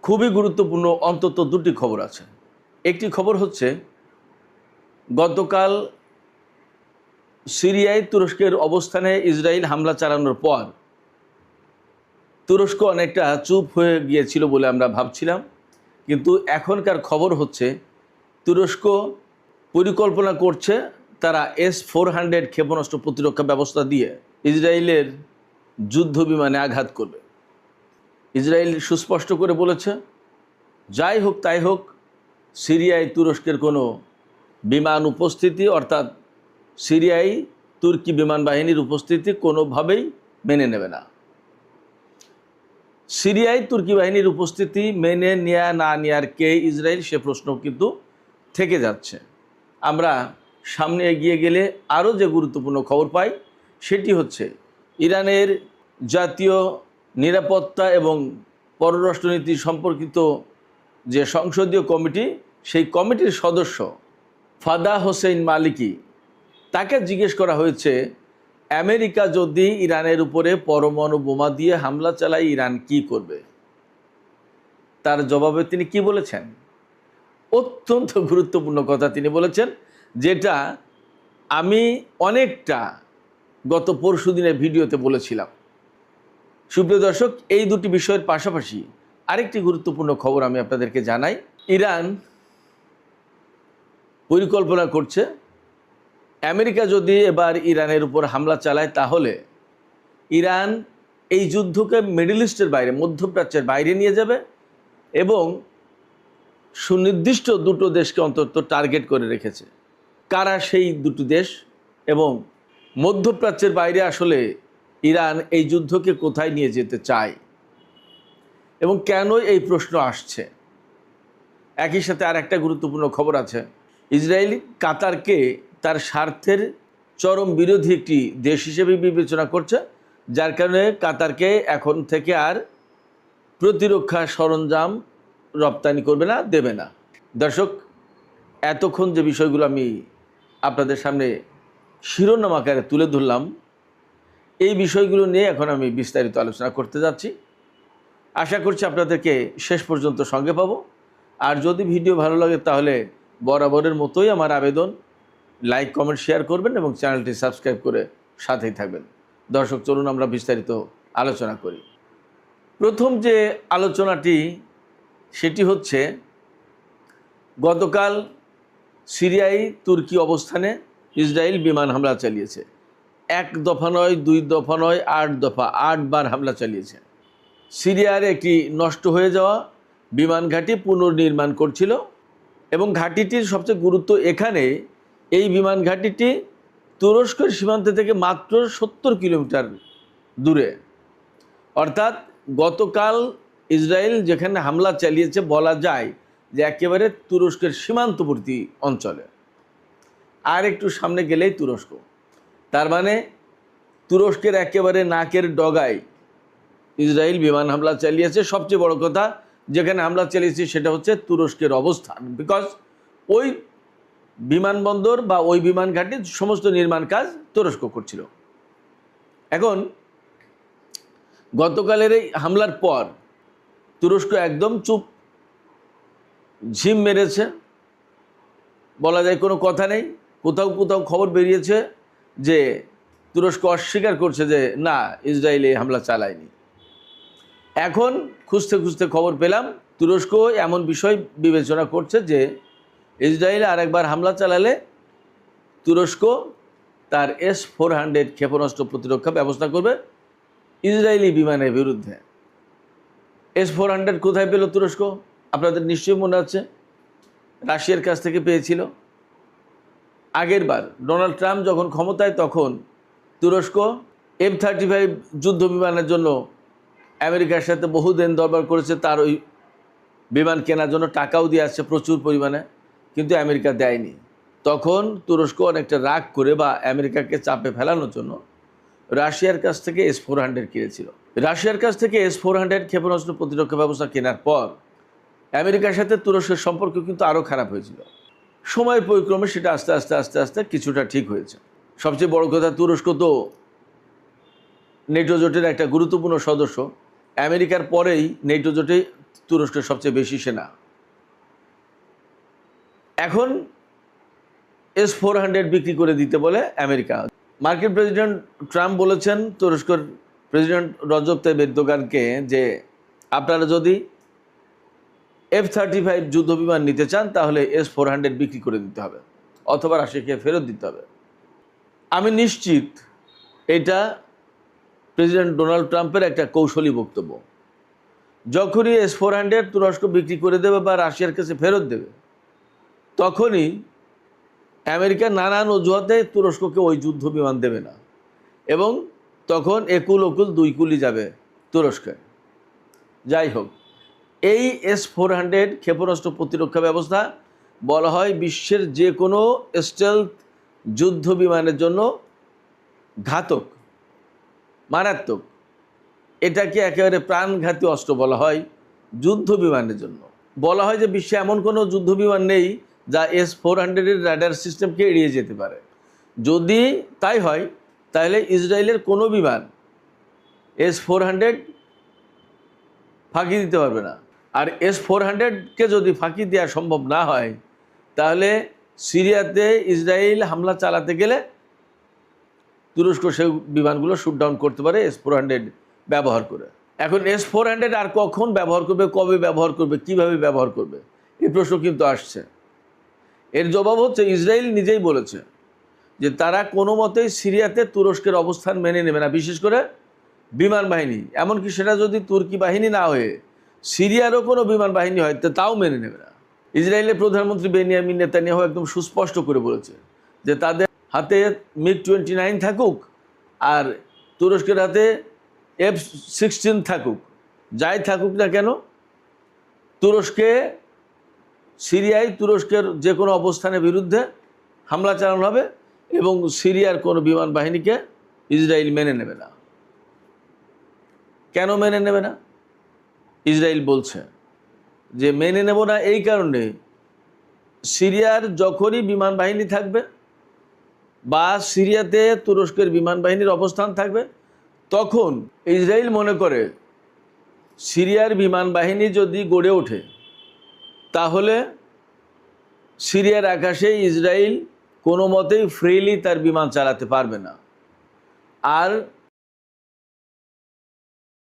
খুবই গুরুত্বপূর্ণ অন্তত দুটি খবর আছে। একটি খবর হচ্ছে গতকাল সিরিয়ায় তুরস্কের অবস্থানে ইসরায়েল হামলা চালানোর পর তুরস্ক অনেকটা চুপ হয়ে গিয়েছিল বলে আমরা ভাবছিলাম, কিন্তু এখনকার খবর হচ্ছে তুরস্ক পরিকল্পনা করছে তারা S-400 ক্ষেপণাস্ত্র প্রতিরক্ষা ব্যবস্থা দিয়ে ইসরায়েলের যুদ্ধ বিমানে আঘাত করবে। ইসরায়েল সুস্পষ্ট করে বলেছে, যাই হোক তাই হোক, সিরিয়ায় তুরস্কের কোনো বিমান উপস্থিতি অর্থাৎ সিরিয়ায় তুর্কি বিমান বাহিনীর উপস্থিতি কোনোভাবেই মেনে নেবে না। সিরিয়ায় তুর্কি বাহিনীর উপস্থিতি মেনে নেয়া না নেয়ার কে ইসরায়েল, সে প্রশ্ন কিন্তু থেকে যাচ্ছে। আমরা সামনে এগিয়ে গেলে আরও যে গুরুত্বপূর্ণ খবর পাই সেটি হচ্ছে ইরানের জাতীয় নিরাপত্তা এবং পররাষ্ট্রনীতি সম্পর্কিত যে সংসদীয় কমিটি, সেই কমিটির সদস্য ফাদা হোসেইন মালিকি, তাকে জিজ্ঞেস করা হয়েছে আমেরিকা যদি ইরানের উপরে পরমাণু বোমা দিয়ে হামলা চালায় ইরান কি করবে। তার জবাবে তিনি কি বলেছেন? অত্যন্ত গুরুত্বপূর্ণ কথা তিনি বলেছেন, যেটা আমি অনেকটা গত পরশুদিনের ভিডিওতে বলেছিলাম। সুপ্রিয় দর্শক, এই দুটি বিষয়ের পাশাপাশি আরেকটি গুরুত্বপূর্ণ খবর আমি আপনাদেরকে জানাই। ইরান পরিকল্পনা করছে আমেরিকা যদি এবার ইরানের উপর হামলা চালায় তাহলে ইরান এই যুদ্ধকে মিডল ইস্টের বাইরে, মধ্যপ্রাচ্যের বাইরে নিয়ে যাবে এবং সুনির্দিষ্ট দুটো দেশকে অন্তত টার্গেট করে রেখেছে। কারা সেই দুটো দেশ এবং মধ্যপ্রাচ্যের বাইরে আসলে ইরান এই যুদ্ধকে কোথায় নিয়ে যেতে চায় এবং কেন এই প্রশ্ন আসছে। একই সাথে আর একটা গুরুত্বপূর্ণ খবর আছে, ইসরায়েল কাতারকে তার স্বার্থের চরম বিরোধী একটি দেশ হিসেবে বিবেচনা করছে, যার কারণে কাতারকে এখন থেকে আর প্রতিরক্ষা সরঞ্জাম রপ্তানি করবে না, দেবে না। দর্শক, এতক্ষণ যে বিষয়গুলো আমি আপনাদের সামনে শিরোনাম আকারে তুলে ধরলাম, এই বিষয়গুলো নিয়ে এখন আমি বিস্তারিত আলোচনা করতে যাচ্ছি। আশা করছি আপনাদেরকে শেষ পর্যন্ত সঙ্গে পাবো। আর যদি ভিডিও ভালো লাগে তাহলে বরাবরের মতোই আমার আবেদন, লাইক, কমেন্ট, শেয়ার করবেন এবং চ্যানেলটি সাবস্ক্রাইব করে সাথেই থাকবেন। দর্শক, চলুন আমরা বিস্তারিত আলোচনা করি। প্রথম যে আলোচনাটি সেটি হচ্ছে গতকাল সিরিয়ায় তুর্কি অবস্থানে ইসরায়েল বিমান হামলা চালিয়েছে। এক দফা নয়, দুই দফা নয়, 8 দফা, 8 বার হামলা চালিয়েছে। সিরিয়ার একটি নষ্ট হয়ে যাওয়া বিমান ঘাঁটি পুনর্নির্মাণ করছিল এবং ঘাঁটিটির সবচেয়ে গুরুত্ব এখানে, এই বিমান ঘাঁটিটি তুরস্কের সীমান্ত থেকে মাত্র 70 কিলোমিটার দূরে। অর্থাৎ গতকাল ইসরায়েল যেখানে হামলা চালিয়েছে বলা যায় যে একেবারে তুরস্কের সীমান্তবর্তী অঞ্চলে, আর একটু সামনে গেলেই তুরস্ক। তার মানে তুরস্কের একেবারে নাকের ডগায় ইসরায়েল বিমান হামলা চালিয়েছে। সবচেয়ে বড় কথা, যেখানে হামলা চালিয়েছে সেটা হচ্ছে তুরস্কের অবস্থান, বিকজ ওই বিমানবন্দর বা ওই বিমান ঘাঁটির সমস্ত নির্মাণ কাজ তুরস্ক করছিল। এখন গতকালের এই হামলার পর তুরস্ক একদম চুপ, ঝিম মেরেছে, বলা যায় কোনো কথা নেই। কোথাও কোথাও খবর বেরিয়েছে যে তুরস্ক অস্বীকার করছে যে না, ইসরায়েল এই হামলা চালায়নি। এখন খুঁজতে খুঁজতে খবর পেলাম তুরস্ক এমন বিষয় বিবেচনা করছে যে ইসরায়েলে আরেকবার হামলা চালালে তুরস্ক তার S-400 ক্ষেপণাস্ত্র প্রতিরক্ষা ব্যবস্থা করবে ইসরায়েলি বিমানের বিরুদ্ধে। S-400 কোথায় পেল তুরস্ক? আপনাদের নিশ্চয়ই মনে আছে, রাশিয়ার কাছ থেকে পেয়েছিল। আগের বার ডোনাল্ড ট্রাম্প যখন ক্ষমতায়, তখন তুরস্ক F-35 যুদ্ধ বিমানের জন্য আমেরিকার সাথে বহুদিন দরবার করেছে, তার ওই বিমান কেনার জন্য টাকাও দিয়ে আসছে প্রচুর পরিমাণে, কিন্তু আমেরিকা দেয়নি। তখন তুরস্ক অনেকটা রাগ করে বা আমেরিকাকে চাপে ফেলানোর জন্য রাশিয়ার কাছ থেকে S-400 কিনেছিল। রাশিয়ার কাছ থেকে S-400 ক্ষেপণাস্ত্র প্রতিরক্ষা ব্যবস্থা কেনার পর আমেরিকার সাথে তুরস্কের সম্পর্ক কিন্তু আরও খারাপ হয়েছিল। সময়ের পরিক্রমে সেটা আস্তে আস্তে আস্তে আস্তে কিছুটা ঠিক হয়েছে। সবচেয়ে বড় কথা, তুরস্ক তো নেটো জোটের একটা গুরুত্বপূর্ণ সদস্য। আমেরিকার পরেই নেটো জোটে তুরস্কের সবচেয়ে বেশি সেনা। এখন S-400 বিক্রি করে দিতে বলে আমেরিকা। মার্কিন প্রেসিডেন্ট ট্রাম্প বলেছেন তুরস্কের প্রেসিডেন্ট রজব তাইয়িপ এরদোগানকে যে আপনারা যদি F-35 যুদ্ধ বিমান নিতে চান তাহলে S-400 বিক্রি করে দিতে হবে অথবা রাশিয়াকে ফেরত দিতে হবে। আমি নিশ্চিত এটা প্রেসিডেন্ট ডোনাল্ড ট্রাম্পের একটা কৌশলী বক্তব্য। যখনই S-400 তুরস্ক বিক্রি করে দেবে বা রাশিয়ার কাছে ফেরত দেবে, তখনই আমেরিকা নানান অজুহাতে তুরস্ককে ওই যুদ্ধ বিমান দেবে না এবং তখন একুল ওকুল দুই কুলি যাবে তুরস্কে। যাই হোক, এই S-400 ক্ষেপণাস্ত্র প্রতিরক্ষা ব্যবস্থা বলা হয় বিশ্বের যে কোনো স্টেলথ যুদ্ধ বিমানের জন্য ঘাতক, মারাত্মক। এটাকে একেবারে প্রাণঘাতী অস্ত্র বলা হয় যুদ্ধ বিমানের জন্য। বলা হয় যে বিশ্বে এমন কোনো যুদ্ধ বিমান নেই যা S-400 এর রাডার সিস্টেমকে এড়িয়ে যেতে পারে। যদি তাই হয় তাহলে ইসরায়েলের কোনো বিমান S-400 ফাঁকি দিতে পারবে না। আর S-400কে যদি ফাঁকি দেওয়া সম্ভব না হয় তাহলে সিরিয়াতে ইসরায়েল হামলা চালাতে গেলে তুরস্ক সেই বিমানগুলো শুট ডাউন করতে পারে S-400 ব্যবহার করে। এখন S-400 আর কখন ব্যবহার করবে, কবে ব্যবহার করবে, কিভাবে ব্যবহার করবে, এই প্রশ্ন কিন্তু আসছে। এর জবাব হচ্ছে ইসরায়েল নিজেই বলেছে যে তারা কোনো মতেই সিরিয়াতে তুরস্কের অবস্থান মেনে নেবে না, বিশেষ করে বিমান বাহিনী। এমনকি সেটা যদি তুর্কি বাহিনী না হয়ে সিরিয়ারও কোনো বিমান বাহিনী হয় তাও মেনে নেবে না। ইসরায়েলের প্রধানমন্ত্রী বেনিয়ামিন নেতানিয়াহু একদম সুস্পষ্ট করে বলেছে যে তাদের হাতে MiG-29 থাকুক আর তুরস্কের হাতে F-16 থাকুক, যাই থাকুক না কেন, সিরিয়ায় তুরস্কের যে কোনো অবস্থানের বিরুদ্ধে হামলা চালানো হবে এবং সিরিয়ার কোনো বিমান বাহিনীকে ইসরায়েল মেনে নেবে না। কেন মেনে নেবে না? ইসরায়েল বলছে যে মেনে নেব না এই কারণে, সিরিয়ার যখনই বিমান বাহিনী থাকবে বা সিরিয়াতে তুরস্কের বিমান বাহিনীর অবস্থান থাকবে, তখন ইসরায়েল মনে করে সিরিয়ার বিমান বাহিনী যদি গড়ে ওঠে তাহলে সিরিয়ার আকাশে ইসরায়েল কোনো মতেই ফ্রিলি তার বিমান চালাতে পারবে না। আর